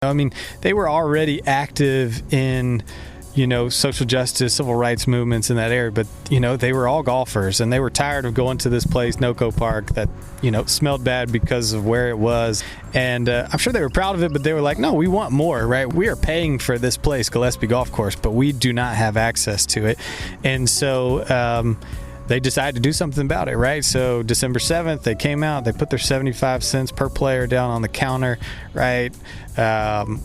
I mean, they were already active in, social justice, civil rights movements in that area, but, they were all golfers, and they were tired of going to this place, Noco Park, that, smelled bad because of where it was. And I'm sure they were proud of it, but they were like, no, we want more, right? We are paying for this place, Gillespie Golf Course, but we do not have access to it. And so they decided to do something about it, right? So December 7th, they came out, they put their 75 cents per player down on the counter, right?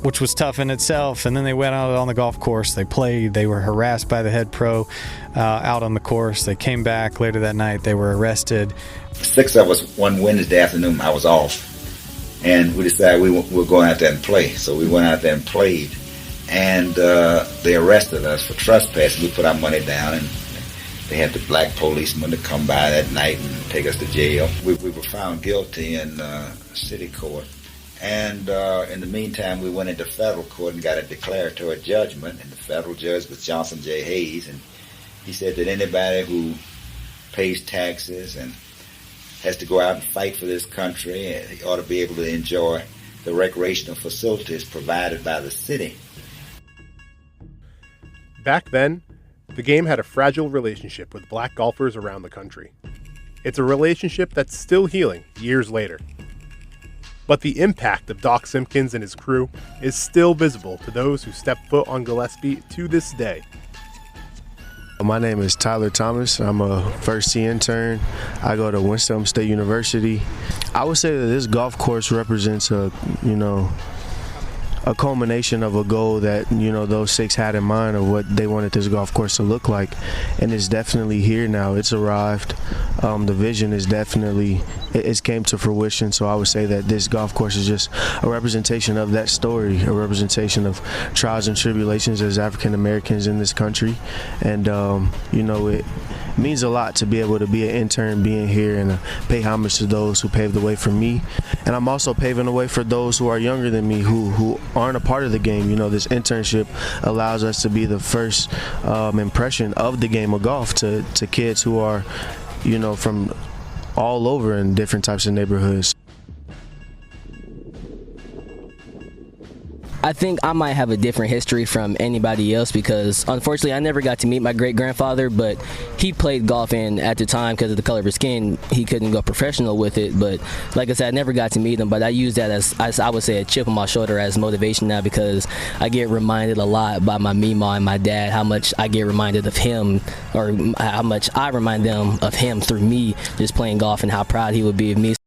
Which was tough in itself. And then they went out on the golf course, they played, they were harassed by the head pro out on the course. They came back later that night, they were arrested. 6 of us, one Wednesday afternoon, I was off. And we decided we were going out there and play. So we went out there and played. And they arrested us for trespassing. We put our money down, and they had the black policemen to come by that night and take us to jail. We were found guilty in city court. And in the meantime, we went into federal court and got a declaratory judgment. And the federal judge was Johnson J. Hayes. And he said that anybody who pays taxes and has to go out and fight for this country, he ought to be able to enjoy the recreational facilities provided by the city. Back then, the game had a fragile relationship with black golfers around the country. It's a relationship that's still healing years later. But the impact of Doc Simpkins and his crew is still visible to those who step foot on Gillespie to this day. My name is Tyler Thomas. I'm a first-year intern. I go to Winston State University. I would say that this golf course represents a culmination of a goal that those 6 had in mind of what they wanted this golf course to look like, and it's definitely here now. It's arrived. The vision is definitely it's came to fruition. So I would say that this golf course is just a representation of that story, a representation of trials and tribulations as African Americans in this country, and it means a lot to be able to be an intern, being here, and pay homage to those who paved the way for me. And I'm also paving the way for those who are younger than me, who aren't a part of the game. This internship allows us to be the first impression of the game of golf to kids who are, from all over in different types of neighborhoods. I think I might have a different history from anybody else because, unfortunately, I never got to meet my great-grandfather, but he played golf, and at the time, because of the color of his skin, he couldn't go professional with it. But like I said, I never got to meet him, but I use that as I would say, a chip on my shoulder as motivation now, because I get reminded a lot by my Meemaw and my dad how much I get reminded of him, or how much I remind them of him through me just playing golf, and how proud he would be of me.